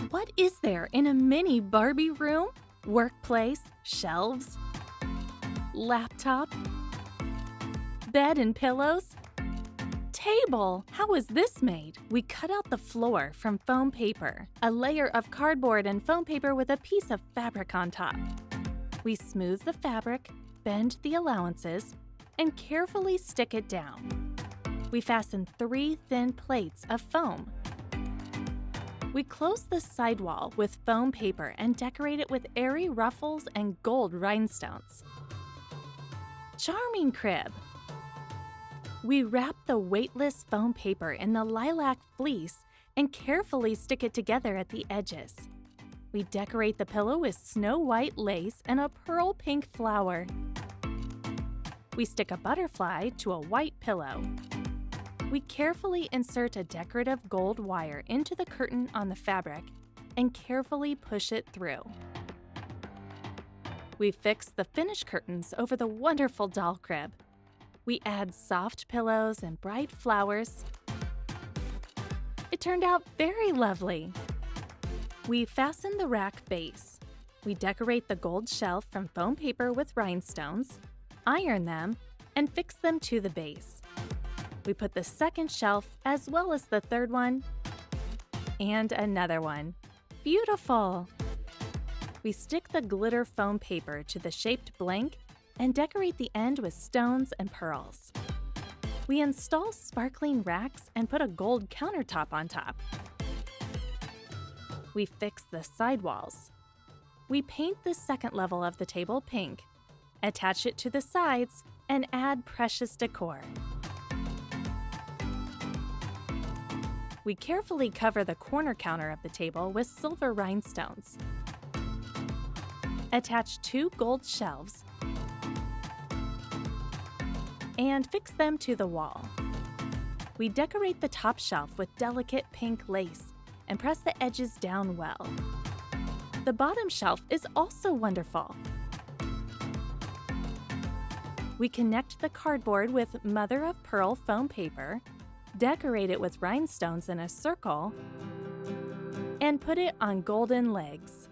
What is there in a mini Barbie room? Workplace, shelves, laptop, bed and pillows, table. How is this made? We cut out the floor from foam paper, a layer of cardboard and foam paper with a piece of fabric on top. We smooth the fabric, bend the allowances, and carefully stick it down. We fasten 3 thin plates of foam. We close the sidewall with foam paper and decorate it with airy ruffles and gold rhinestones. Charming crib! We wrap the weightless foam paper in the lilac fleece and carefully stick it together at the edges. We decorate the pillow with snow white lace and a pearl pink flower. We stick a butterfly to a white pillow. We carefully insert a decorative gold wire into the curtain on the fabric and carefully push it through. We fix the finished curtains over the wonderful doll crib. We add soft pillows and bright flowers. It turned out very lovely. We fasten the rack base. We decorate the gold shelf from foam paper with rhinestones, iron them, and fix them to the base. We put the second shelf as well as the third one and another one. Beautiful! We stick the glitter foam paper to the shaped blank and decorate the end with stones and pearls. We install sparkling racks and put a gold countertop on top. We fix the sidewalls. We paint the second level of the table pink, attach it to the sides, and add precious decor. We carefully cover the corner counter of the table with silver rhinestones. Attach 2 gold shelves and fix them to the wall. We decorate the top shelf with delicate pink lace and press the edges down well. The bottom shelf is also wonderful. We connect the cardboard with mother-of-pearl foam paper, decorate it with rhinestones in a circle, and put it on golden legs.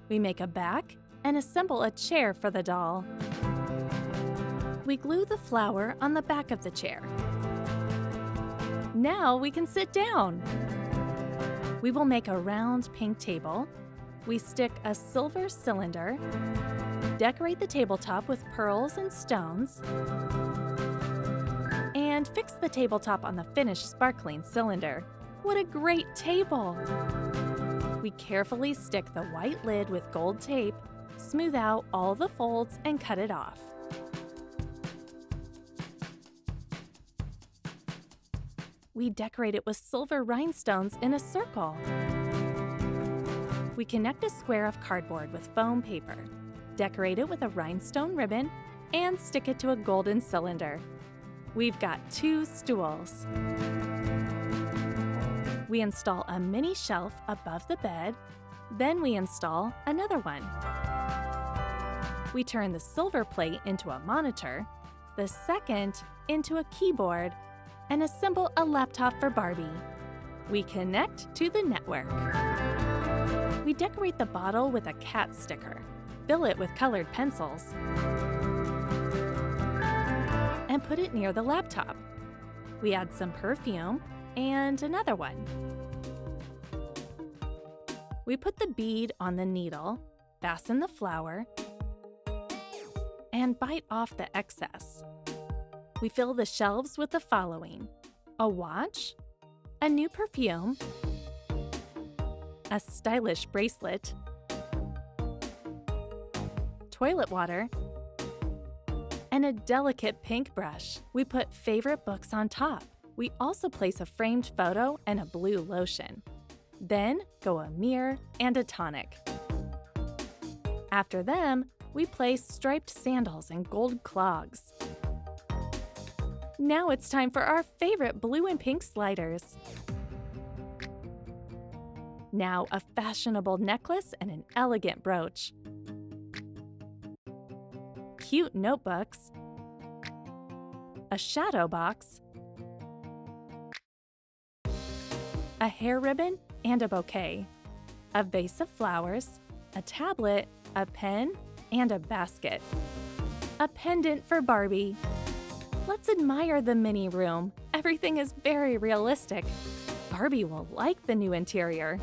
We make a back and assemble a chair for the doll. We glue the flower on the back of the chair. Now we can sit down. We will make a round pink table. We stick a silver cylinder, decorate the tabletop with pearls and stones, and fix the tabletop on the finished sparkling cylinder. What a great table! We carefully stick the white lid with gold tape, smooth out all the folds, and cut it off. We decorate it with silver rhinestones in a circle. We connect a square of cardboard with foam paper, decorate it with a rhinestone ribbon, and stick it to a golden cylinder. We've got 2 stools. We install a mini shelf above the bed, then we install another one. We turn the silver plate into a monitor, the second into a keyboard, and assemble a laptop for Barbie. We connect to the network. We decorate the bottle with a cat sticker, fill it with colored pencils, and put it near the laptop. We add some perfume and another one. We put the bead on the needle, fasten the flower, and bite off the excess. We fill the shelves with the following: a watch, a new perfume, a stylish bracelet, toilet water, and a delicate pink brush. We put favorite books on top. We also place a framed photo and a blue lotion. Then go a mirror and a tonic. After them, we place striped sandals and gold clogs. Now it's time for our favorite blue and pink sliders. Now a fashionable necklace and an elegant brooch. Cute notebooks. A shadow box. A hair ribbon and a bouquet. a vase of flowers, a tablet, a pen, and a basket. A pendant for Barbie. Let's admire the mini room. Everything is very realistic. Barbie will like the new interior.